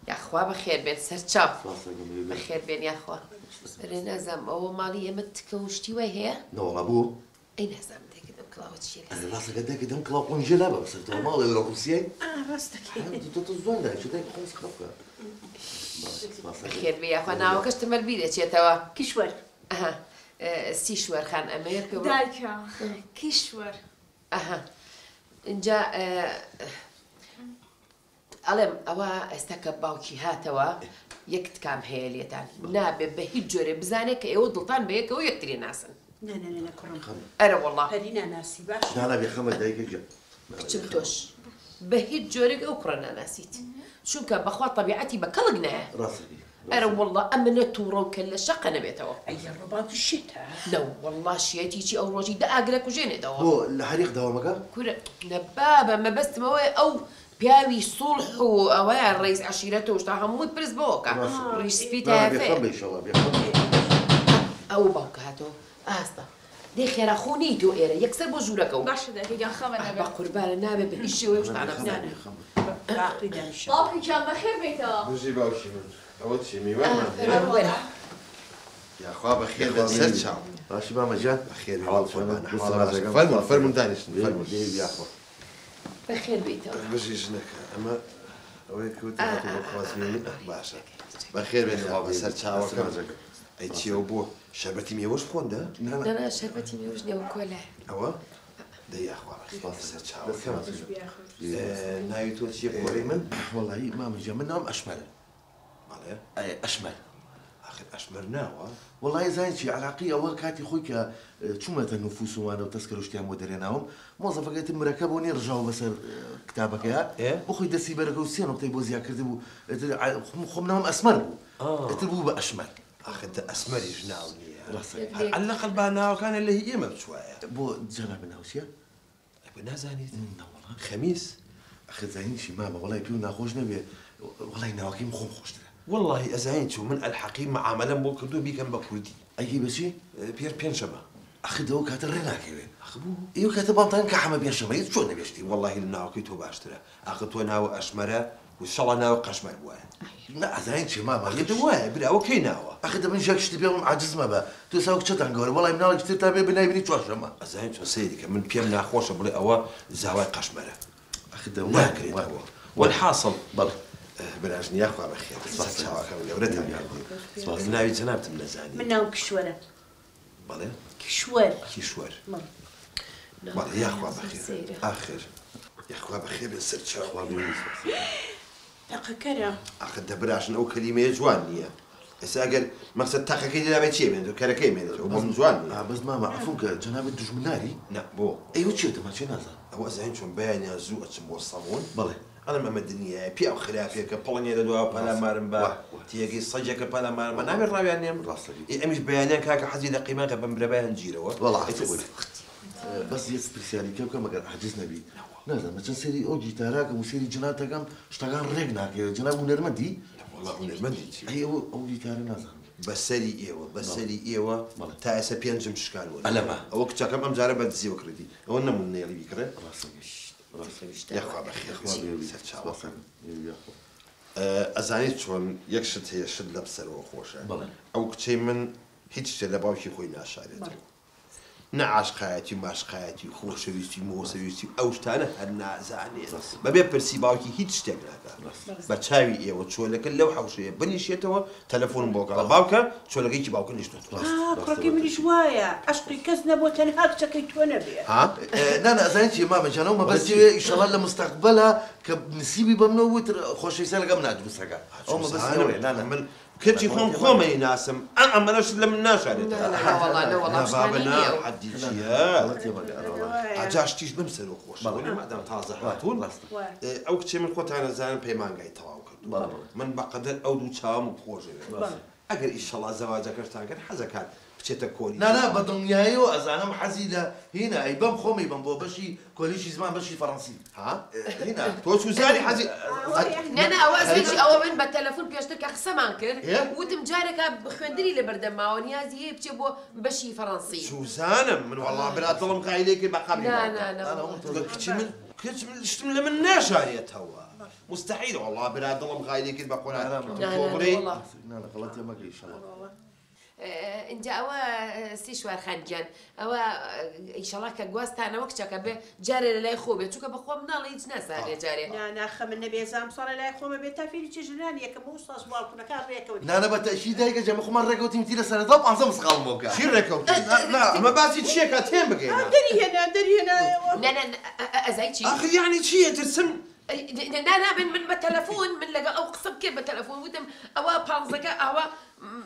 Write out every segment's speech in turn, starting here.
يا اخوا بخير بين سرچاو بخير بين يا اخوا رنازم او مالي متكوشتي وي هي نو ابو اي نازم ديك كلاوت شي انا راسك قدك دم كلاو بونجيلا بس تو مال الروسيين راسك انت تزون ده شو داك خمس خفه بخير بيا اخوا انا وكشت ملبيده شي توا كشور اها سيشور خان امير دايكا كشور اها انجا ألم أوا استكب باوكي هاتوا يكت كام هيليتان نابي بهجوري بزانك يوضلطان بيك ويكتري ناسن لا لا لا كرم أنا والله هدينا ناسي باش لا لا ب5 دقايق جا شفتوش بهجوري وكرنا ناسيت شو كان بخوا طبيعتي بكلقنا راسك أنا والله أمنت وروك الشقة نبيتوا أي الرباط الشتاء لا والله شيتي شي أو روجي دا أقلك وجيني دوا هو الحريق دوامك كل نبابة ما بس موي أو بياوي صلح وأويا الرئيس عشيرته وشتاها مو برز بوكا ريسبيتها بيخبي ان شاء الله بيخبي أو بوكا هاتو أستا دي خير أخوني تو إيرا يكسر بوجوركو باش دقيقة خمنا بقربان النابي بهشي ويوشتاها نفسنا باقي دانشا بابي كان بخير بيتا بجي باوشي من أول شيء ميوان وين يا أخوة بخير بنسرت شعب ماشي ما مجال بخير حوال فرموا دانش فرموا يا اخو بخير بيتا بجي جنك أما وين كنت هاتوا خوازيني باشا بخير بين أخوة بنسرت شعب أي شيء أبوه شربتي ميوش خون ده أنا شربتي ميوجني وكولا أوا ده يا أخوة بخير بنسرت شعب نايتو شيء قريمن والله ما مجال منهم اشمل عليه اي اشمل آخر أشمرناه والله زين شي عراقي اول كاتي خويك تشومت النفوس وانا وتذكروا اشتيام ودريناهم موظف قالت مركب ونرجعوا بس كتابك يا بخوي دسي بركه وسين وطيبو زيا كتبوا خمناهم اسمر تلبوا باشمل أخذ أسمر يجناوني راسك على الأقل بنا وكان اللي هي مبشوية بو جناب ناوسيا بنا زانيت والله خميس اخي زين شي ماما والله بيو ناخوش نبي والله ناوكيم خم خوش والله أزاين شو من الحقيقة معاملة مو كردو بيكم بكردي اي بشي بير بينشما اخي دو كاتر ريناكي أخبو ايو كاتب بانطان كحمه بينشما شو نبي اشتي والله الناوكي تو باشترا أخذ ناو أشمرة وإن شاء الله ناو قشمر بوان لا زين شي ماما أخذ واه بلا وكي ناوا أخذ من جاك شتي بيوم عجز ما با تو ساوك شتان قول والله من كثير تابع بناي بني توش ما أزاين شو سيدك من بيم ناخوش بلي أوا زاوي قشمرة أخذ واكري والحاصل بل بلاش يا أخوة بخير صح شاوك ولا وريتها يعني ناوي جنابت من زاني منهم كشورة بلى كشور كيشور بلى يا أخوة بخير آخر يا أخوة بخير بنسرت شاوك أخي كرم أخذ دبراش أو كلمة جوانية بس أقل مقصد تاخا كي لا بيتشي من كركي من ومن جوانية بس ماما عفوك جناب الدج مناري لا بو أيوة شو تما شو نازل هو زين شو بيان يا زوء تسمو الصابون بلى أنا ما مدنيا بيا أو خلافية كبلني لدوا بلا مارمبا تيجي صجك بلا مارمبا نعمل رابع يعني راسك مش بيانين كاك حزين قيمة قبل بربان جيروا والله عفوا بس يا سبيسيالي كم كم قال حجزنا بي نازل ما تنسيري أو جيتاراك وسيري جناتك كم اشتغل رجناك جناب ونرمدي والله ونرمدي أيوة أو جيتار نازل بسري إيوة تأسى بينجم شكال ولا ألما وقتها كم أم جارب بدزي وكردي هو نمون يلي بيكره راسك يا أخوة بخير راسك يا أخو أزانيت شون يكشت هي شد لبسر وخوشة بلى أو كتشي من هيتش تلباو شي خوي ناشارته نعاش قايتي ماش قايتي خوش ويستي مو سويستي أوش تانا هنا زاني ما بيبرسي باوكي هيتش تقلها بتشاوي إيه وتشو لك اللوحة وشيء بني شيء توا تلفون بوكا باوكا شو لقيتي باوكا نشتو كركي من شوية أشقي كزنا بوتنهاك سكيت وانا بيها ها لا زين شي ماما كان هم بس إن شاء الله لمستقبلها كنسيبي بمنوت خوش يسال قبل ناجي بس هكا هم بس لا كنتي خومي ناسم أنا ما ناش لم الناس عليه لا والله بابنا حد يجيها عجاش تيج بمسر وخوش ولا ما دام تازه هاتون أو كتير من قطع أنا زين بيمان جاي تواو من بقدر أو دو شام وخوش أجر إن شاء الله زواجك ارتاح حزكات بتشتكوني لا بدنيايو أزعنا محزيلة هنا أي بام خومي بام بو بشي كلش زمان بشي فرنسي ها هنا تو شو زاري حزي أنا أوازن شيء أول من بالتلفون بيشترك أخسر مانكر وتم جارك بخندري لبردم ونيازي بتشبو بشي فرنسي شو زانم من والله بلا ظلم قايلك بقابل لا كتير من كنت شتم لمن ناشاريت هوا مستحيل والله براد الله مغايلي كده بقول لا غلط يا ماكي ان شاء الله انت اوا سي شوار خانجان اوا ان شاء الله كغواستانا وقتك به جاري لا يخوبه توك بخو منال يتناس على جاري لا خم النبي زام صار لا يخوم بيتا في تجنان يا كم وصاص والكنا كاريك انا بتأشيد هيك جا مخ مره قوتي متي سنه طبعا زم سقالموك شي ركوت لا ما باسي تشيك اتين بقينا دري هنا لا ازايتي اخي يعني شي ترسم لا من بالتلفون من لقى او قصب كيف بالتلفون ودم اوا بانزك اوا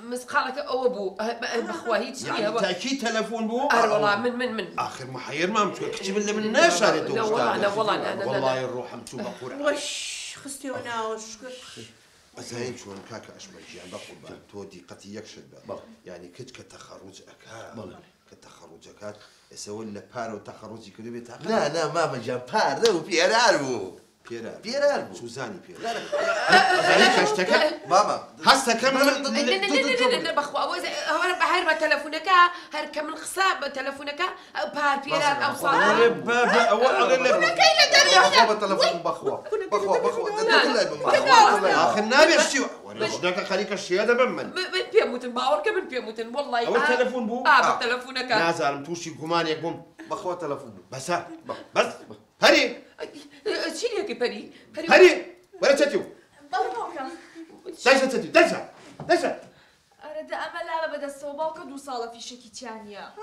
مسخالك او ابو بخواهي تشي يعني تاكي تلفون بو والله من اخر محير ما متكتب الا من ناشر لا والله والله الروح متوبه قرعه وش خستي وانا وش زين شلون كاكا اشمل يعني بقول تودي قتي يكشد يعني كنت كتخرج كتخرجك يسوي لنا بارو تخرجي كل بيت لا ما جاب بارو بيرارو شو زاني بيرارو لا اشتكى ماما هسه كم لا بخوا هو بحير تلفونك هر كم الخصاب تلفونك بار بيرار او صار بخوا اخي النبي اشتي ورجناك خليك الشيء هذا بمن بيموتن باور كمن بيموتن والله او التلفون بو بتلفونك نازل متوشي كمان يقوم بخوا تلفون بس هري شيل هيك بري ولا تتيو دايسة أرد أمل على بدأ الصوبة وقد وصل في شكي تانية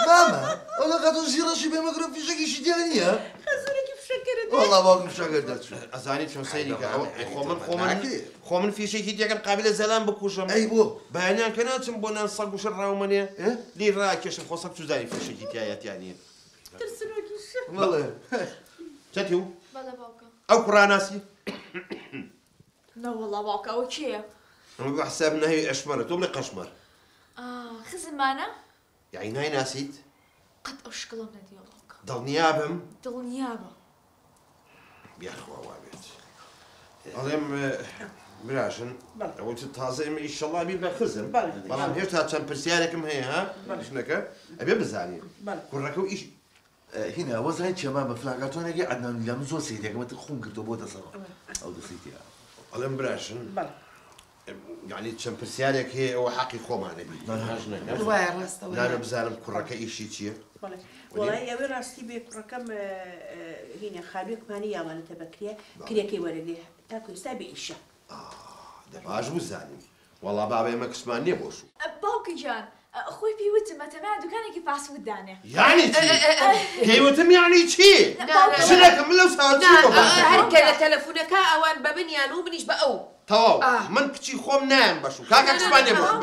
ماما ولا قد نصير شي بمقرب في شكي شي ثانيه خزوني كيف شكرت والله ما كنت شكرت ازاني شو سيدي خومن في شيء كده كان قابل الزلام بكوشم اي بو بانيان كانت بونا نصق وش الراومانية لي راكش خوصك تزاني في شيء تايات يعني ترسلوكيش والله تتيو بلا باوكا او كراناسي لا والله باوكا وكيف انا بحسب انها هي اشمرت وملي قشمر خزن معنا يعني ناي ناسيت قد أشكل من ديالوك ضل نيابهم ضل نيابة يا اخوة وابيت علم براشن قلت تازه ان شاء الله بيبقى خزن والله هيك تاع برسيانكم هي ها شنك ابي بزاني كل ركو ايش هنا وزعين شباب فلاقاتونا قاعد عندنا اليوم زو سيدي كما تخون كرتو بو تصرف او دسيتي علم براشن يعني تشمبرسيانك هي هو حقي خو معنا بي لا بزانم كل ركو ايش شيء والله يا وين راستي بيك رقم هنا خالوك ماني يا مال تبكريه كريكي ولدي تاكل سابي الشا دباج وزاني والله بابا ما كسماني بوشو باوكي جان أخوي بيوت ما تبع دكانك يباس ودانه يعني كيوتم يعني شي شنك من لو ساوت شي هركل تلفونك اوان ببنيانو بنيش باو تواو من كتشي خوم نام بشو كاكا كسماني بوشو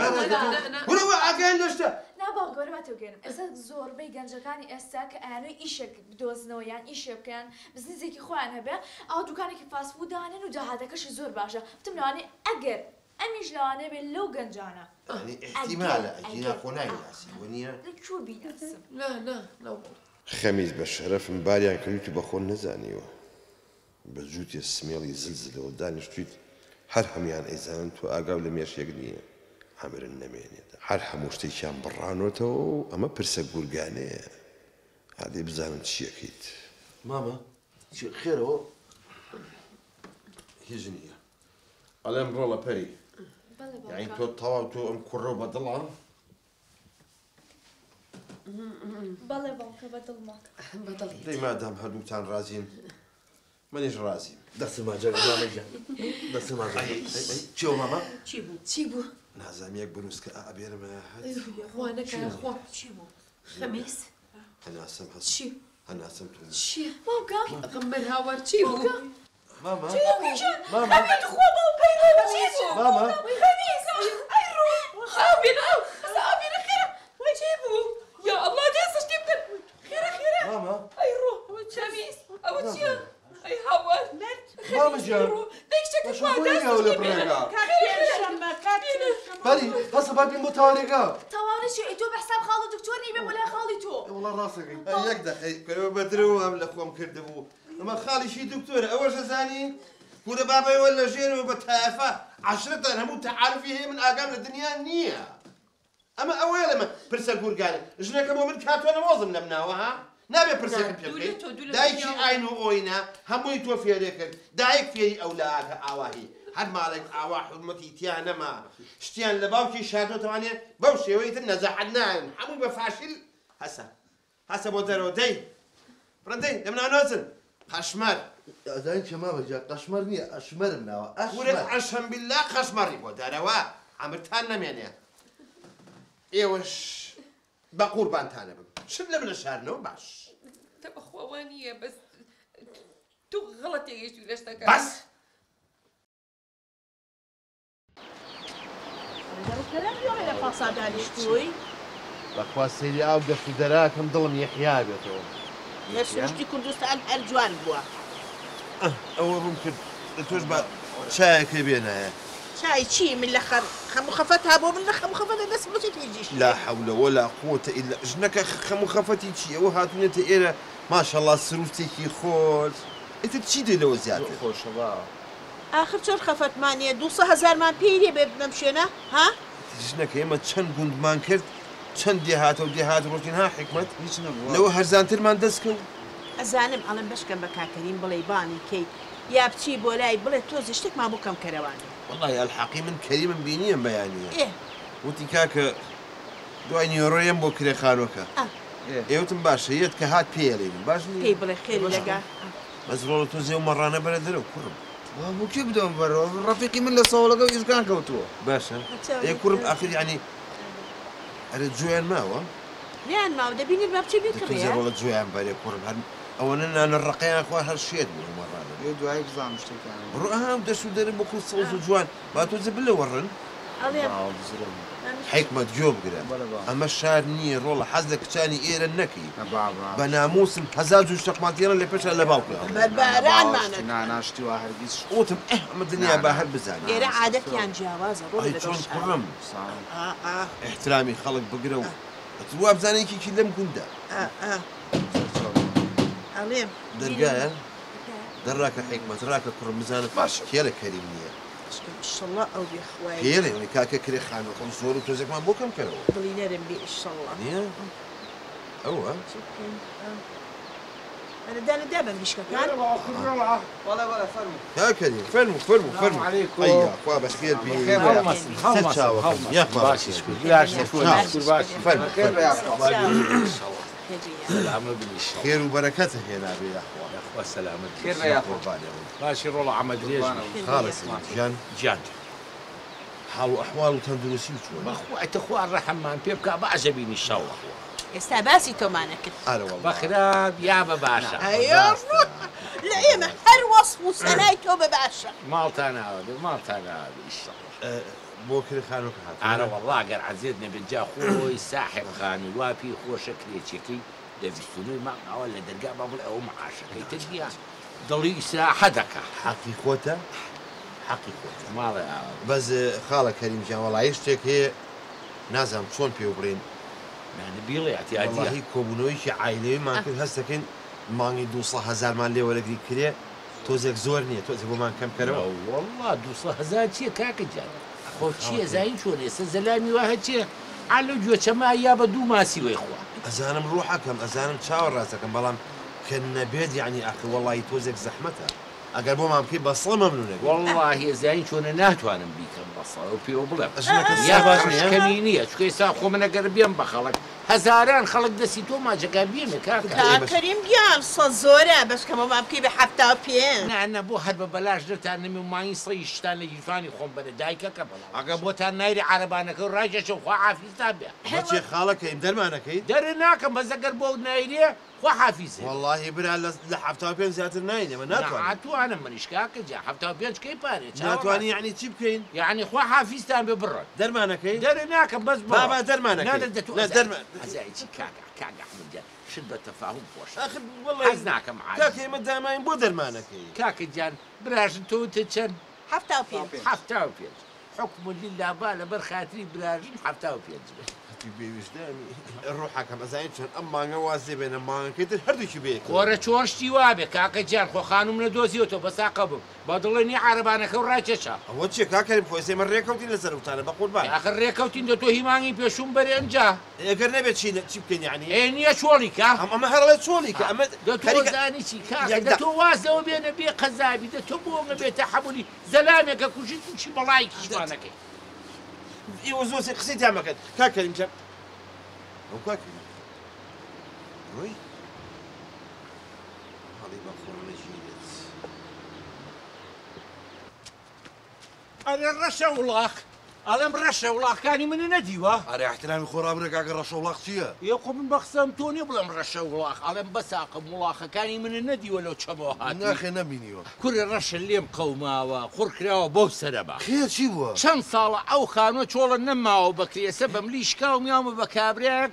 ولا اگين داشته ناباوكي ولا ما توقعنا إذا زور بيجانجكاني أستاك أنا إيشك بدوزنو يعني إيش بكان بس نزيكي خوانها به أو دكانك يباس ودانه وده هذا كش زور باشا تمنعني أجر أميش لانه باللو جنجانا يعني احتمال أجينا خوناي ناسي ونيا شو بيناسب لا خميس بالشرف مباريان كريتو بخون نزانيو بجوتي السميلي زلزلة وداني شتيت حرحم يعني إذا تو أقابل ميش يقني عمر النميني حرحم وشتي كان برانوتو أما برسا قرقاني هذه بزانم تشي أكيد ماما شي خير هو هجنية ألم رولا بري يعني تو طاو تو أم كرو بدلان بلا باوكا بدل ليه ما دام هادو تان رازين مانيش رازي دس ما جا ماما جا دس ما جا شو ماما تشيبو نازم يك بروسك أبير ما هاد خوانك اخوان تشيبو خميس أنا أسمح شي أنا أسمح شي باوكا غمرها ور تشيبو ماما ماما خوا باوكا تشيبو ماما خميس ايرو صابين خير وتشيبو يا الله ديس تبدل خير ماما ايرو خميس او تشيبو اي هوا ماما جا ديك شكل شو بقولي ولا بريكا بري هسه بابي متوارقة تواري شو إتو بحساب خالو دكتور نيبي ولا خالي تو والله راسك يك دخي كانوا بدروا أم لأخوهم كردبوا لما خالي شي دكتور أول شيء ثاني كودا بابا ولا جيل وبتهافى عشرة أنا مو تعرفي هي من أقام الدنيا النية أما أول ما برسل قرقاني جناك مو من كاتو أنا موظم لمناوها نابێ پرسێکم پێ بکەیت دایکی ئاین و ئۆینا هەمووی تۆ فێرێ کرد دایک فێری ئەولاکە ئاواهی هەر ماڵێک ئاوا حرمەتی تیان نەما شتیان لە باوکی شاردۆتەوانێ بەو شێوەی تر نەزەحەت نایەن هەمووی بە فاشیل هەسە بۆ دەرەوە دەی بڕندەی دەمنانۆزن قەشمەر ئەزای چەما بەجا قەشمەر نییە ئەشمەرم ناوە ورێت عەشەم بالله قەشمەڕی بۆ دەرەوە ئەمرتان نەمێنێ ئێوەش بە قوربانتانە بم شت لە منە شارنەوە باش تە بەخۆوە نییە بەس تو غەڵەتێکیشتی لە شتەکە بەس بەخوا سەیری ئاو دەست و دەراکەم دڵم یەحیا بێتەوە هێرشتی کوردستان هەر جوان بووە ئەوە ڕوون کرد تۆش بە چایەکە بێنایە چای چی من لە خەم و خەفەت هابوو من لە خەم و خەفەتە دەست بچێت هیچیش لا حول ولا قوة إلا ژنەکە خەم و خەفەتی چی ئەوە هاتوونێتە ئێرە ماشەڵڵا سروشتێکی خۆش ئێتر چی دێ لەوە زیاتر خۆشەڵا آخر چۆن خەفەتمانیە 200,000مان پێی بێ بنەم شوێنە ها ژنەکە ئێمە چەند گوندمان کرد چەند دێهاتە و دێهات ڕۆژین ها حکمت لەوە هەرزانترمان دەستکەوت ئەزانم ئەڵم بەشکەم بە کاکەریم بڵێ بانی کەی یا بچی بۆ لای بڵێ تۆ شتێکمان بۆ کەم کەرەوانێ والله الحەقی من کەریمم بینیەم بەیانیە ئێ وتی کاکە دوای نیۆڕۆیەم بۆ کرێخانۆکە ئێوتم باشە یەت کە هات پێڵێن باش پێی بڵێ خێری لەگا مەزڕۆڵە تۆ زێ و مەڕانە بەرە دەرەوە کوڕم بۆ کێ بدەم بەرەوە ڕەفیقی من لە ساوڵەکە ئیزگان کەوتووە باشە ئێ کوڕم ئاخر یعنی ئەرە جوێیان ماوە نیان ماوە دەبینیت بە بچی تۆ زێڕۆڵە جوێیان بەرێ کوڕم هەر ئەوەنە نانە ڕقەیان خوا هەر شێت بوو مەڕانە دوای بزانم شتێکیان ڕۆهام دەست و دەرم بۆ سەوز و جوان با تۆ جە بلە وەڕن حکمت گوێ بگرە ئەمە شار نییە ڕۆڵە حەز لە کچانی ئێرە نەکەی بە ناموسم هەزار جوو شتەقماتیێنە لە پێشە لە باوکە بەربارانمانە ناناشتی وا هەرگیز ئوتم ئەمە دنیا با هەر بزانێ ئێرە عادەتیان جیاوازە ئەی چۆن کوڕم احترامی خەڵک بگرە و وا بزانێکێکی لەم گوندە ئەڵێم دەرگایە دەڕاکە حکمت ڕاکە کوڕم بزانت باش کێرە کەریم نییە ئیشەڵڵا ئەو بێخوای پێڵێ کاکە کرێ خانۆکەم زۆر و تۆزێکمان بۆ کەم کەرەوە دڵی نەرم بێ ئیشەڵڵا نییە ئەوە ئەنە دانە دابم بیشکەکان کاکەری فەرمو فەرمو فەرمو ئەیا خوا بەخێر بێ سەر چاوەکەم یاخ باشی خێر و بەرەکەتە هێنابێ یاخوا سلامت خێر بە یاخوا باشی ڕۆڵە عەمە درێژ خاڵەس گیان حاڵ و ئەحواڵ و تەندروستی و چۆن بەخوایتە خوار ڕەحممان پێ بکە باشە بینی شەوە ئێستا باسی تۆمانە کرد بەخراب یا بە باشە لە ئێمە هەر وەسف و سەنای تۆ بە باشە ماڵتان ئاوادە ماڵتان ئاوادە ئیشەڵڵا بۆ کرێ خانۆکە هات ئارە وەڵڵا گەر عەزیز نەبێت جا خۆی ساحێب خانی واپی خۆشە کرێچێکی دەبیستونەوەی ماڵەوە لە دەرگا با بڵێ ئەو مەعاشەکەی ترگیە دڵی ئیسراحە دەکا حەقی خۆتە حەقی خۆتە ماڵێ ئاوا بەس خاڵە کەریم جیان وەڵایی شتێک هەیە نازانم چۆن پێ بڵێن بیڵێ ئەتیادیە وەڵاهی کۆبوونەوەیکی عایلەوەیمان کرد هەست دەکەین مانگی 200,000مان لێ وەرەگری کرێ تۆزێک زۆر نییە تۆزێک بۆمان کەم کەرەوە وەڵڵا 200,000 چییە کاکە جان خۆ چییە زین چۆن ئێستا زەلامی وایە چییە عەلە گوێچەما یا بە دوو ماسی وەی خوا ئەزانم ڕوحەکەم ئەزانم چاوە ڕاستەکەم بەڵام کە نەبێت یعنی ئاخر وەڵی تۆزێک زەحمەتە ئەگەر بۆ مام بکەی بەسڵە مەمنونە وەڵڵاهی زین چۆنە ناتوانم بیکەم بەسەڵ و پێوە بڵێم یا باشکەمی نییە چکە ئێستا خۆ منە گەر بێم بە خەڵک هەزاران خەڵک دەستی تۆ ماجەکە بێنە کاکە کەریم گیان سە زۆرە بەشکەمە ما بکەی بە 75 نانە بۆ هەر بە بەلاش دەتان نەمی و مانی سەی شتان لە گیرفانی خۆم بەرە دایکەکە بەڵام ئەگە بۆتان نایری عەرەبانەکە و ڕاجەشە خوا حافیزتا بێ بەچێ خاڵەکەیم دەرمانەکەی دەرە ناکەم بەزەگەر بۆ نایریە خوا حافیزێ واللهی برا لە 75 زیاتر ناینێ من ناتوانم منیش کاکە جا 75 کەی پارێ ناتوانی یعنی چی بکەین یعنی خوا حافیزتان بێ بڕۆن دەرمانەکەی دەرە ناکەم بەس بابا دەرمانەکەی ئەزایکی کاکە ئەحمەد جان شت بە تەفاهم خۆش آخر والله حەز ناکەم کاکە ئێمە داماین بۆ دەرمانەکەی کاکە جان براژن تۆتە چەند 75 75 حکم لله با لەبەر خاتری براژن 75 بێت شتی بێویستدانی ڕۆحەکەم ئەزانین چۆن ئەم مانگە وازێ بێنە مانگەکەیتر هەردووکی بێت وەرە چۆن شتی وابێ کاکە گیان خۆ خانوم نەدۆزیەوە بەساقە بم با دڵێنی عارەبانەکە و ڕاکێشە ئەوە چێ کاکەریم خۆی سێمە ڕێکەوتی لەسەر وتانە بە قوربان آخر ڕێکەوتین دە تۆ هیمانگی پێشوم بەرێ ئەنجا ئەگەر نەبێت چی بکەین یعنی نییە چۆڵی کا ئەمە هەرڵێت چۆڵی کە ئەمە دەتۆزانی چی کاکە دە تۆ وازەوە بێنە بێ قەزابی دە تۆ بۆمە بێتە حەبولی زەلامێکە کوژیت چی بەڵای کیشوانەکەی ئێوە زۆر قسەی تامەکەن کاکەریم جەم ئەو کاکەریم ڕۆی هەڵی بە خۆڕەژیرێت ئەرێ ڕەشە وڵاق ئەڵێم ڕەشە وڵاقەکانی منە نەدیوە ئەرێ احترامی خۆڕابرە کاکە ڕەشە وڵاق چییە؟ یەخۆ من بە قسەم تۆ نیە بڵێم ڕەشە وڵاق ئەڵێم بەساقم وڵاقەکانی منە نەدیوە لەو چەمەوە هاتی ناخێ نەبینیوە کوڕی ڕەشە لێم قەوماوە خوڕکراوە بەو سەرەبا خێر چی بووە؟ چەند ساڵە ئەو خانوە چۆڵە نەماوە بە کرێسە بەم لیشکا و میامە بە کابراک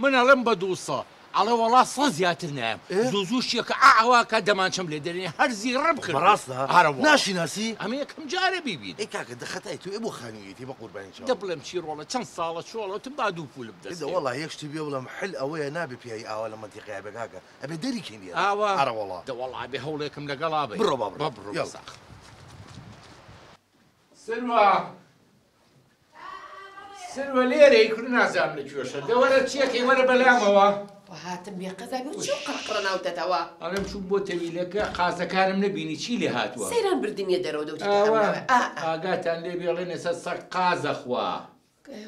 من ئەڵێم بە 200 ئەڵێ وەڵا سە زیاتر نایم زوو شتێکە ئاواکە دەمانچەم لێ دەرێنێ هەرزی ڕەب کرد بەڕاستە ناشیناسی ئەمە یەکەم جارە بیبین ئەی کاکە دەخەتای تو بۆ خانوویەتی بە قوربانی چاو دە بڵێم چی ڕۆڵە چەند ساڵە چۆڵەوتم با دوو پول بدەست وەڵا یەک شتی بێ بڵم حل ئەوەیە نابێ پیاوی ئاوا لە منتیقەیە بێ کاکە ئەبێ دەریکەین لێرە ئاوا ئارە وەڵا دەوەڵا بێ هەوڵێکم لەگەڵا بێ بڕۆ با بڕۆ بڕۆ بەساق سروە لێرەی کورد نازانم لەکوێشە دەوەرە چیەکەی وەرە بەلامەوە هاتم بێ قەزابی و چی قڕقڕە ناوتەتەوە ئەڵێم چوو بۆ تەویلەکە قازەکارم نەبینی چی لێ هاتووە سەیران بردنیە دەرەوە دەوتی ئاگاتان لێ بێڵێن ئێستا سەگ قازە خوا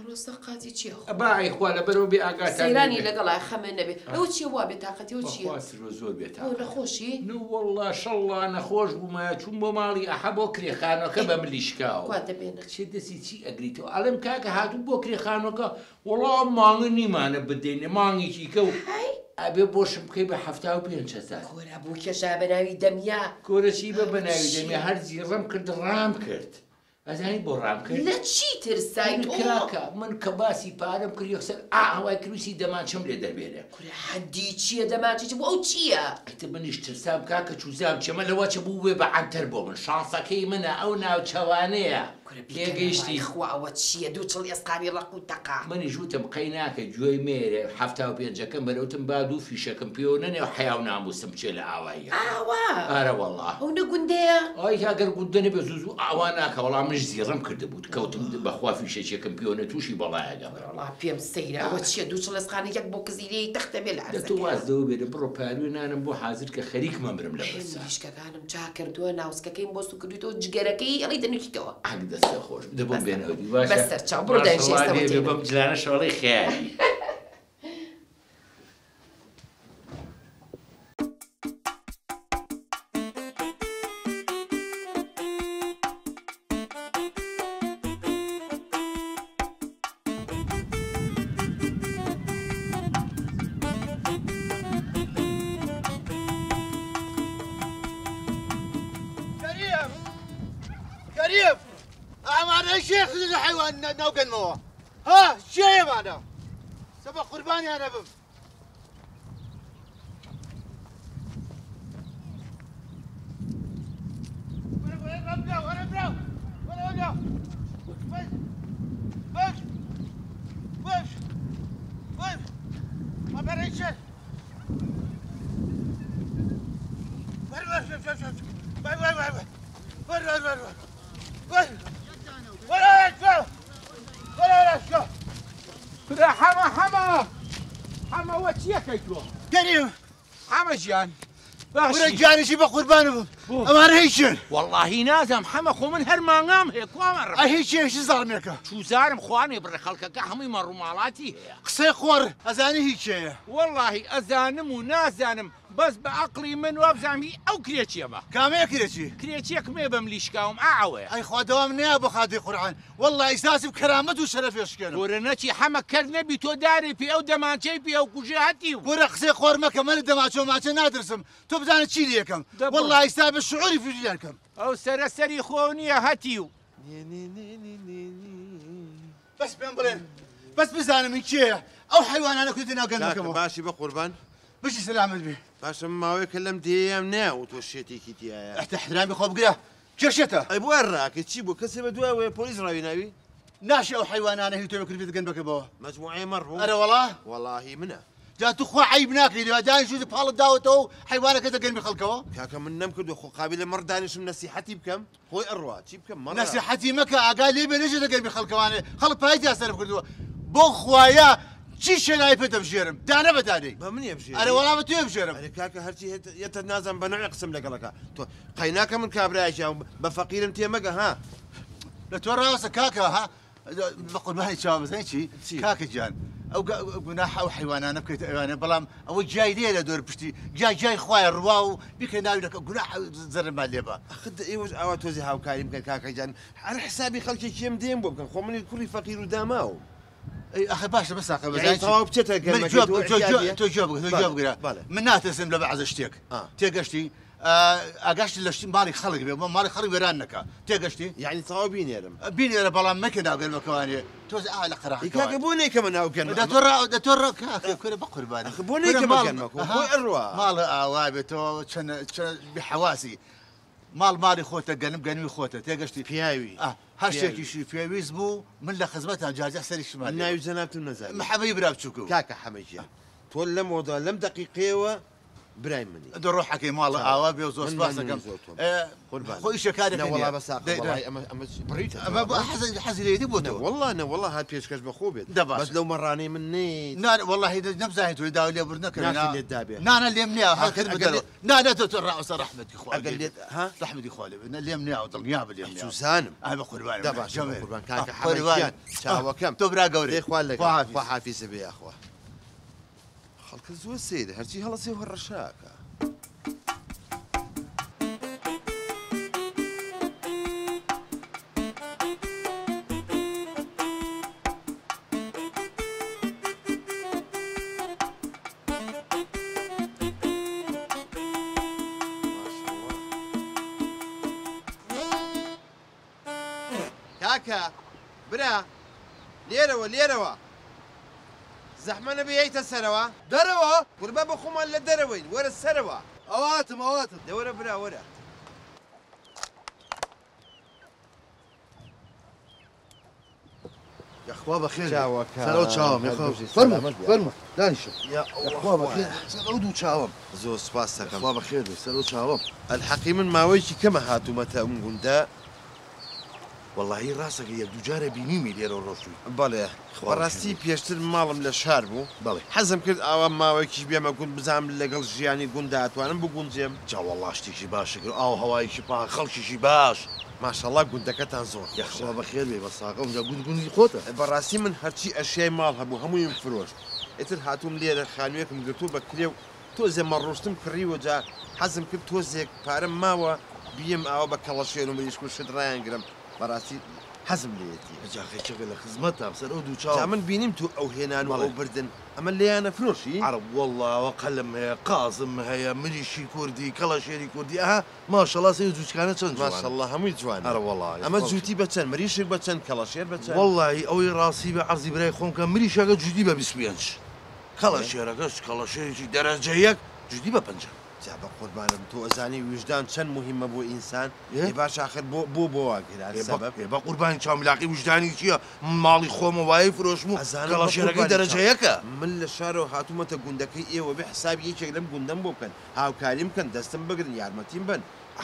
ڕۆستە قازی چیە باعی خوا لەبەرەوە بێ ئاگاتان سەیرانی لەگەڵای خەمە نەبێ ئەو چیە وا بێ تااقەتی و چیە زۆر بێت ئەو نەخۆشی وەڵڵا شەڵڵا نەخۆش بوومە چوون بۆ ماڵی ئەحە بۆ کرێخانەکە بە ملیشکاوە وا دەبێنە چێ دەستی چی ئەگریتەوە ئەڵێم کاکە هاتوو بۆ کرێخانەکە وەڵام مانگە نیمانە بدەینێ مانگێکی کە و ئەبێ بۆشم بکەی بە 500 کۆرە بوو کێشا بەناوی دەمیا کۆرەچی بە بەناوی دەمیا هەرزی ڕەم کرد ڕام کرد ئەزانی بۆ ڕام کرد لە چی ترسای کراکە من کە باسی پارەم کرد یەکسەر ئاوای کروسی دەمانچەم لێ دەربێنێ کورە حەدی چییە دەماچی بۆ ئەو چییە؟ ئەیتە منیش ترسام کاکە چوزام چەمە لەوەچە بوو بێ بە عەنتەر بۆ من شانسەکەی منە ئەو ناوچەوانەیە پێگەیشتی خواوە چییە دوو چڵ ئێسقانی ڕق و تەقا منی ژوتم قەی ناکە گوێی مێرێ 75ەکەم بەرەوتم با دوو فیشەکەم پێوە نەنێ و حیا و ناموسم چێ لە ئاواییە ئاوا ئارە وەڵڵا ئەو نەگوندەیە ئای ئەگەر گوندە نەبێ زوو ئاوا ناکە وەڵام منش زیڕم کرده بود کەوتم بەخوا فیشەکێکم پێوە تووشی بەڵایەگە وەڵا پێم سەیرە ئەوە چییە دوو چڵ ئێسقانی یەک بۆ کزیرەی تەختە بێ لە تۆ وازدەوە بێرە بڕۆ پاروی نانم بۆ حازر کە خەریک مەمرم لە بەرسا لیشکەکانم چا کردووە ناوسکەکەیم بۆ سو کردویتەوە جگەرەکەی ئەڵی دەنووتیتەوە ئەک دەستە خۆش دەبم بێنەوەی باشە بەسەر چاو بڕۆ دەنشێستەوە بەم جلانە شەڵی خیالی كريم أنا شيخ الحيوان نوقن موه ها شيء معنا سبق قرباني أنا بم ما بريش برا حما وچیەکەی تۆ كريم حما گیان ولا جاني بە قوربانم ئەمانە هیچن واللهی نازم حما خۆ من هەر مانگام هەیە کوامە هیچێشی زاڵمێکە چوزارم خوانێ بڕێ خەڵکەکە هەمووی مەڕووماڵاتی هەیە قسەی خۆر ئەزانی هیچەیە واللهی ئەزانم و نازانم بەس بە عەقڵی من وابزامی ئەو کرێچیەمە کامەیە کرێکی کرێچیەک مێ بەم لیشکاوم ئاوەیە ئەی خوا دەوام نیا بە خاتی قورعان والله ئیساسی کەرامەت و شەرەف پێشکەنم گۆرە نەچی حەمە کرد نەبی تۆ دارێ پێ ئەو دەمانچەی پێ ئەو کوژێ هەتی و گۆرە قسەی خۆر مەکە من دەماچۆ ماچە نادرسم تۆ بزانە چی لەکەم والله ئیستا بە شعوری فیژیانکەم ئەو سەرەسەری خۆ نییە هەتی و بەس پێم بڵێن بەس بزانم این کێیە ئەو حیوانانە کوردی ناگەندەکەمەوە باشی بە قوربان بشی سەلامت بێ باشە ماوەیە کە لەم دێیەم ناو تۆ شێتێکی تایە احترامی خۆ بگرە کێشێتە ئەی بۆ ڕاکە چی بوو کەسێ بە دوای پۆلیس ڕاوی ناوی ناشئ حيوانانه هي تبي كل في جنبك بوا مجموعه مربو انا والله منه جات اخو عيب ناكل داني شو بحال الداوته حيوانك كذا قلبي خلقه كاكا من نمكد اخو قابل مرداني شو نصيحتي بكم خوي اروات شي بكم مره نصيحتي مكا قال لي بنجي قلبي خلقه انا خلط بايتي اسرف كردو بو خوايا شي شنايفته بشيرم دانا بداني من يبشير انا والله بتو بشيرم انا كاكا هرتي يتنازل بنوع يقسم لك لك قيناك من كابرايش بفقير انت مقا ها لا تورى راسك كاكا ها بقول ما هي شام زين شي كاكا جان او جناح او حيوان انا بكيت انا بلام او جاي ليله دور بشتي جاي خويا الرواو بك ناوي لك جناح زر ما ليبا اخذ ايوه او توزي هاو كاي يمكن كاكا جان على حسابي خلك شي مدين بو خو من كل فقير وداماو اي اخي باشا بس اخي يعني صواب تتك من جواب من ناتسم لبعض اشتيك تيقشتي اقشتي لش مالي خلق ويرانك تيقشتي يعني صوابين يا لم بيني انا بلا ما كنا اقول مكاني توز على قراح كاكا بوني كمان هاو كان دا ترى كاكا كل بقر بالي اخي بوني كمان هو الروا مال اوابتو شن بحواسي مالي خوته قنمي خوته تيقشتي فياوي هالشيء شي فياوي زبو من لا خزمتها جاز احسن الشمال نايو زنابت المزاج محمي برابتشوكو كاكا حميجي تولى موضوع لم دقيقه برايم مني دو روحك مال اوابي وزوس باسك خوي شكارك والله بس والله اما بريت اما حزي ليدي بوتو والله هاد بيشكش بخوبت بس لو مراني مني لا والله نبزايت ولدا اللي برنك انا اللي دابي انا اللي منيا هكذا لا ترى رحمتك يا اخوي اقل ها رحمتك يا اخوي اللي منيا والنيابه اللي منيا سوسان انا قربان دابا قربان كاكا حميجي شاو كم تبرا قوري اخوان لك وحافظ بي يا اخوه خلك زو السيد هرتي هلا سيو الرشاكه كاكا برا ليروا زحمة نبي ايت السروة دروا والباب اخو مال الدروين ورا السروة اواتم ورا برا ورا يا اخوة بخير شاوك سلام شاوم يا اخوة فرموا داني شو يا اخوة بخير سلام شاوم زو سباسك اخوة بخير سلام شاوم الحقي من ما ويجي كما هاتو متى قندا والله راسك يا دوجارة بينيمي ديال الرشوي بالي براسي بيشتر مالم لشاربو بالي حزم كرد اوام ما ويكش بيا ما كنت بزعم لقل جياني قندات وانا بقول زيم جا والله اشتي شي باش هواي شي باش خلشي شي باش ما شاء الله قلت كتان زور يا اخوة بخير بي بس قوم جا قول خوته براسي من هرشي اشياء مالها بو همو ينفروش اتر هاتوم ليره خانويكم قلتو بكريو توزي مروشتم كري وجا حزم كرد توزيك بارم ماوا بيم او بكلاشينو مليش كل شدران قرم براسي حزم ليتي يا اخي شغل خدمتها بس اودو تشاو زعما بينمتو او هنان او بردن اما اللي انا فروشي عرب والله وقلم هي قاسم هي مليشي كردي كلاشيري كردي ما شاء الله سيدوش كانت ما شاء الله هم يجوان عرب والله اما جوتي بتن مريشك بتن كلاشير بتن والله او راسي بعرضي براي خون كان مليشا جدي بسبيانش كلاشيري درجيك جدي ببنجا جاب قربانم تو ازاني وجدان شن مهمه بو انسان باش اخر بو واقع على السبب يبقى قربان شاملاقي وجداني شي مالي خوم واي فروشمو كلاشيري درجيك من الشارع هاتومه قندكي ايه وبحسابي يجي لم قندم بوكن هاو كلام كان دستم بقرن يارمتين بن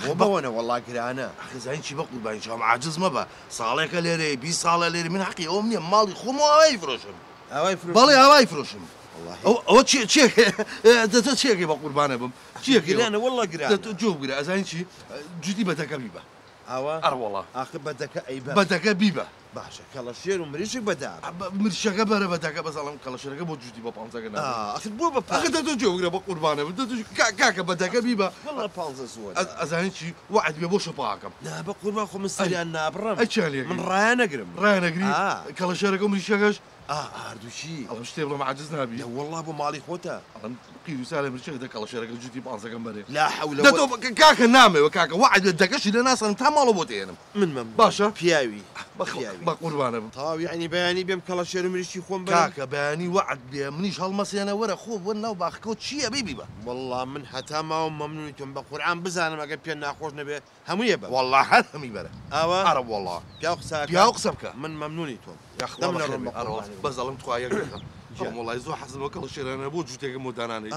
وبوانا والله قرانا اخي زين شي بقول باين شام عاجز ما با صالك ليري بي صاله ليري من حقي امني مالي خوم واي فروشم بالي هواي فروشم والله او تشيك يا قربانه بم تشيك انا والله قرانا جوب قرا زين شي جدي بدك بيبه ار والله اخي بدك اي بدك بيبه باشا كلاشير ومريشك بدا مرشك بره بدك بس الله كلاشير بو جدي بابانزا كنا اخي بو بابا اخي تو جوب قرا قربانه كاك بدك بيبه والله بانزا سود زين شي وعد بيبوش باكم لا بقربان خو مستري انا برم اتشالي من رانا قرم كلاشير مرشكش اردوشي الله مش تبغى ما عجزنا بيه والله ابو مالي خوته الله قيلو سالم مرشك دك الله شرك جدي بانزا كمبري لا حول ولا قوه كاك نامي وكاك وعد بدكش لناس انت مالو بوتين من باشا بياوي بخياوي بە قوربانە تەواو یعنی بەیانی بێم کەڵە شێر و مریشی خۆم بەرم کاکە بەیانی وعد بێ منیش هەڵمەسێنە وەرە خۆ بۆ ناو باخەکەوت چییە بیبی بە والله من هەتا ماوە مەمنونی تۆم بە قورئان بزانم ئەگە پێ ناخۆش نەبێ هەموویە بە والله هەر هەمی بەرە ئاوە ئەرە والله پیا قسە پیا و قسە بکە من مەمنونی تۆم یاخوا بەزەڵم توایەکە وڵای زۆر حەزم کەڵ شێرانە بۆ جووتێکم و دانانەی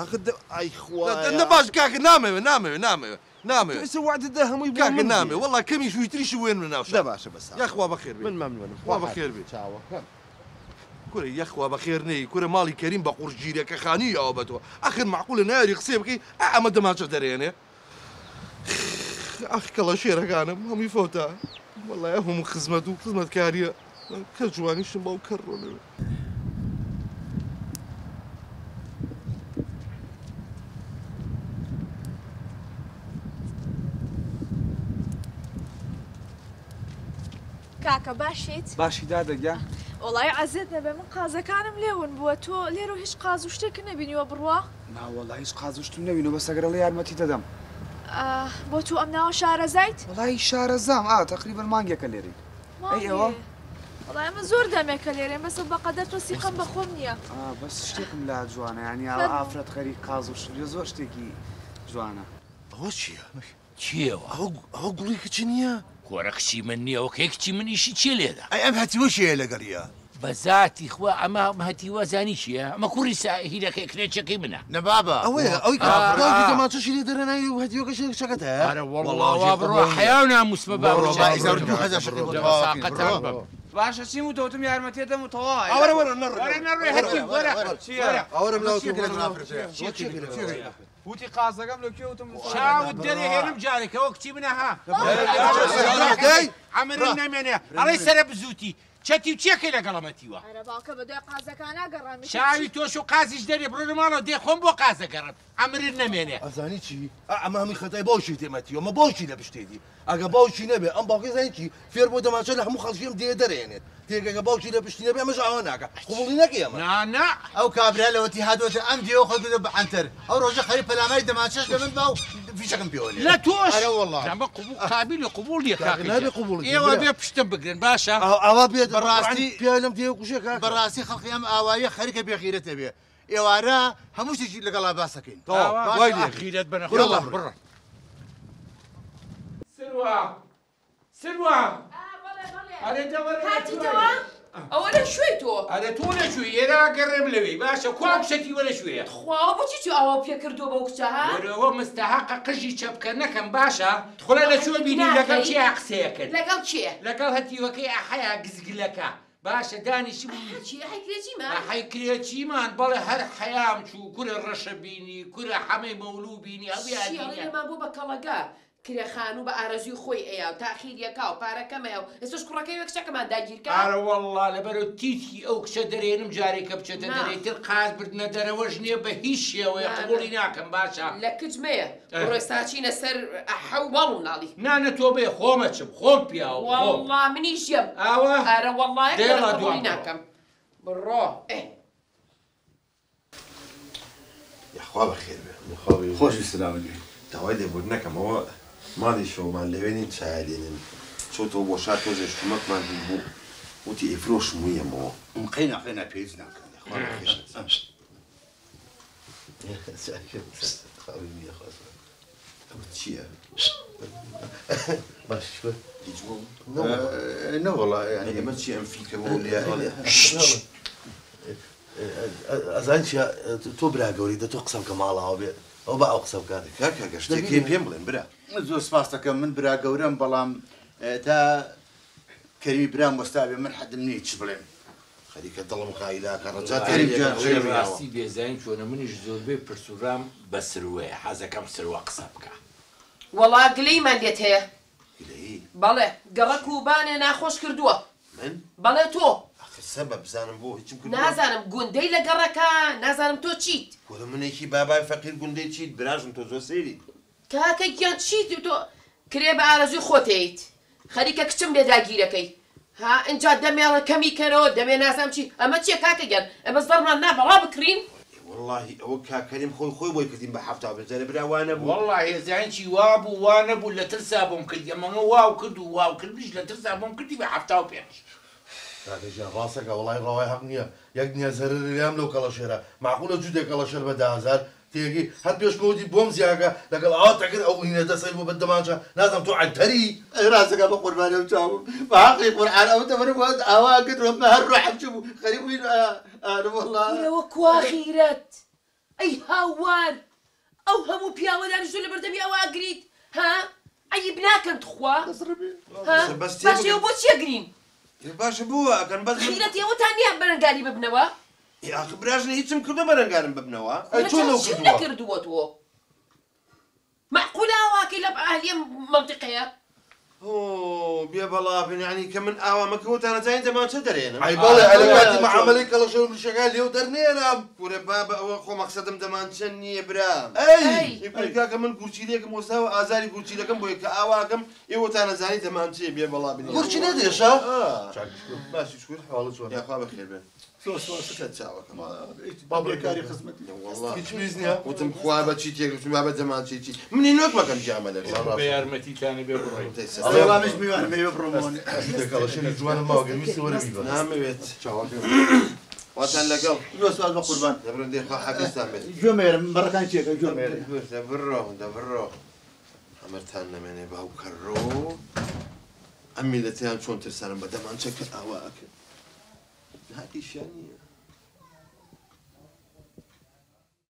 ئای خوا نە باش کاکە نامەوێت ئێستا وعدت دا هەمووی کاکە نامێ وڵا کەمی شوویتریشی وێن من ناوش دا باشە بەس یاخوا بەخێر بێ من مەمنونم خوا بەخێر بێ کورە یەخوا بەخێر نەی کورە ماڵی کەریم بە قورژگیرەکە خانیەوە بە تۆ ئاخر معقولە ناری قسێ بکەی ئەمە دەماچە دەرێنێ ئەخ کەڵە شێرەکانم هەمووی فۆتە وەڵای هەموو خزمەت و خزمەتکاریە کە جوانیشم باو کەڕۆنەوێ کاکە باشیت؟ باشی دادەگیا وڵای عەزیز نەبێ من قازەکانم لێون بووە تۆ لێرە هیچ قاز و شتێک نەبینیوە بڕوا؟ ناوەڵای هیچ قازوشتم نەبینەوە بە سەگەرەڵە یارمەتی دەدەم بۆ تو ئەم ناوە شارەزایت؟ وڵای شارەزام تقریبا مانگێکە لێرەی ئەوە؟ وڵای ئەمە زۆر دەمێکە لێرێن بەسە بەقەدەر تۆ سیقەم بە خۆم نییە بەس شتێکم لا جوانە ینی ئافرەت خەری قاز و شتێ زۆر شتێکی جوانە ئەوە چییە؟ چیەوە؟ ئەوە گوڵی کچ نییە؟ کۆرە کچی من نییەوە کەی کچی منیشی چێ لێدا؟ ئەی ئەم هەتیوە شەیە لەگەڵیە؟ بە ذاتی خوا ئەمە هەتیوە زانی چییە؟ ئەمە کوڕی هیرەکەی کرێچەکەی منە نەبابە ئەوەیە ئەوی کاکی دەماچەشی لێ دەرەناوی و هەتیوەکە شەکەت هەیە؟ ئەرە وەڵڵا بڕۆ حیا و ناموس بە باشە چیم و تۆتم یارمەتێ دەم و تەواوە وەرە نەڕۆی هەتی وەرە وتی قازەکەم لە کوێوتم چاوت دەرێ هێنم جارێکەوە کچی منە ها ئەمرم نەمێنێ ئەڵێ سەرە بزووتی چەتی و چێکەی لەگەڵەمەتیوە چاوی تۆش و قازیش دەرێ بڕۆ ماڵەوە دێ خۆم بۆ قازەگەڕم ئەمرت نەمێنێ ئەزانی چی؟ ئەمە هەمی خەتای باشی تێمەتیوە مە باشی لە پشتێدی ئەگە باوکی نەبێ ئەم باقی زانی چی فێر بۆ دەماچە لە هەموو خەڵکیم دێ دەرێنێت تێگەگە باوکی لە پشتی نەبێ ئەمەش ئەوە ناکە قوڵی نەکەی ئەمە نا ئەو کابرا لەوەتی هاتوۆتە ئەم دیەوە خەڵکو بەحەنتەر ئەو ڕۆژە خەری پەلامای دەماچەش لە من باو فیشەکەم پێوەێ لە تۆش ئەرە وەڵڵا ئەمە قابلی قوبوڵیە نابێ قوبوڵی ئێوە بێ پشتم بگرن باشە ئەوە بێت بەڕاستی پیا لەم دێ کوشێک بەڕاستی خەڵقی ئەم ئاوایە خەریکە بێخیرەتە بێ ئێوارە هەموو شتێکی لەگەڵا باسەکەین وای خیرەت بنە بڕە سروە هاتیتەوە؟ ئەوە لە شوێی تۆ؟ ئەرە تۆ لەکوێ ئێرە گەڕێم لەوێ باشە کوام شەتی وە لەکوێیە خواوە بۆچی تو ئەوە پێ کردووە بەو کچە ها؟ وەرەوە مستەحەقە قژی چەپکە نەکەم باشە خۆلە لەکوێ بینی لەگەڵ چیا قسەیە کرد لەگەڵ چێ؟ لەگەڵ هەتیوەکەی ئاحەیە گزگلەکە باشە دانیشی حیکرێچیمان بەڵێ هەر حەیام چوو کورە ڕەشە بینی کورە حەمەی مەولوو بینی ئەویان بوو بە کەڵەگە کرێخان و بە ئارەزوی خۆی ئەیە و تاخیریەکە و پارەکەمەیە و ئێستش کوڕەکەی وەکشەکەمان داگیرکە ئارە وەڵڵا لەبەرەوە تیتی ئەو کچە دەرێنم جارێکە بچێتە دەرێتتر قاز بردنە دەرەوەش نییە بە هیچ شێوەیە قبوڵی ناکەم باشە لە کچمەیە ڕۆستاچینە سەر ئەحەو باڵ و ناڵی نانە تۆ بێ خۆمەچم خۆم پیاوە وەڵڵا منیش یم ئاوە ئارە وەڵڵای قبوڵی ناکەم بڕۆ یاخوا بەخێر بێ خۆشی سلااوی داوای لێبوردنەکەمەوە ماڵی شەومان لەوێنین چایلێنن چۆتەوە بۆ شار تۆزێ شتومەکمان بوو وتی ئیفرۆش مویەمەوە قەینا قەینا پێویست ناکەم چییە؟ باش نەوەڵا ئێمە چی ئەم فیکەمەوە لێ ئەزان چیە تۆ برا گەوری دە تۆ قسەم کە ماڵاوە بێت ئەو بە ئەو قسە بکات کاکە گەشتێکی پێم بڵێن برا زۆر سپاس دەکەم من برا گەورەم بەڵام تا کەریمی برام وەستابێ من حەدم نییە چ بڵێم خەریکە دڵم خایلاکە ڕەجاتی بێزین چۆنە منیش زۆربەی پرسوورام بە سروەیە حەزەکەم سروە قسە بکە وەڵا گلەیمان لێت هەیە بەڵێ گەڕەک و بانێ ناخۆش کردووە من؟ بەڵێ تۆ سەبە بزانم بۆ هیچم کرد نازانم گوندەی لە گەڕەکە نازانم تۆ چیت وەرە منێکی بابای فەقیر گوندەی چیت براژم تۆ زۆر سەیری کاکە گیان چیت تۆ کرێ بە ئارەزوی خۆتەیت خەریکە کچم لێ داگیرەکەی ها ئەجا دەمێڵە کەمی کەرەوە دەمێ نازانم چی ئەمە چیە کاکە گیان ئەمە زەڕمان نابەڵا بکرین واللهی ئەوە کاکەریم خۆی بۆی کردین بە هەفتا بەجارە براوانە بوو والله هێزانکی وا بوو وا نەبوو لە ترسا بۆم کردی ئەمەڵە واو کرد و واو کردیش لە ترسا بۆم کردی بە هەفتا و پێنج کاکەژیان ڕاستەکە وڵای ڕەوای حەق نییە یەک نییە زەرری لام لەو کەڵەشێرە معقولە جودێک کەڵەشێر بە 10,000 تێگی هەر پێشکەوتی بۆم زیاکە لەگەڵ ئاواتەکرد ئەو هینێتە سەر بۆ بەدەمانچە نازانم تۆ عەنتەری ڕاستەکە بە قوربانی و چاوم بە حەقی قورئان ئەو تەمەرم ئاوا کردومە هەر ڕۆحم چ بوو خەریبووین والله ئەوە کوا غیرەت ئەی هاوار ئەو هەموو پیاوەدان زوو لە بەردەمی ئەوە ئاگریت ها عیب ناکەن تخوا باشە ئێوە بۆ چێگرین باشە بووە ئەکەن بەس غیرەت ئێوەتان نییە بەرەنگاری ببنەوە ئاخ براژنە هیچم کردو بەرەنگارم ببنەوە چۆن لەو چی نەکردووە تۆ معقولە ئەواکەی لە ئاهلیە منطقەیە بێ بەڵا بنیانی کە من ئاوا مەکەوتانە جای دەمانچە دەرێنم ئەی بەڵێ ئەلە کاتی مەعامەلەی کەڵەشێر و مشەکان لێو دەرنێرم پورە بابە ئەوە خۆ مەقسەدم دەمانچە نییە برام ئەی کاکە من گورچیلێکم وەستاوە ئازاری گورچیلەکەم بۆیە کە ئاواکەم ئێوەتان نەزانی دەمانچێ بێ بەڵا بنی گورچی نەدێشە باشی شکر حواڵە چۆن یاخوا بەخێر بێن چاوەکەم بابەکاری خزمەتی هیچ بیز نییە وتم خوا بە چی تێگرتم بابەت دەمانچێکی منی نۆک مەکەم جامە بە یارمەتیتانی بێ بڕۆین ئەڵێوامیش میوان مێوە بڕۆمۆن کەڵەشێری جوانم ماوەگە ویستی وەرەبی بە نامەوێت چاوەکە واتان لەگەڵ گوێسوال بە قوربان دەبرن دێخوا حەفیزتان بێت گوێمێرم بەڕەکان چێکە گوێمێرە دەبڕۆ ئەمەتان نەمێنێ باوکەڕۆ ئەم میلەتیان چۆن ترسانم بە دەمانچە کرد ئاواکە هاتیشیان نییە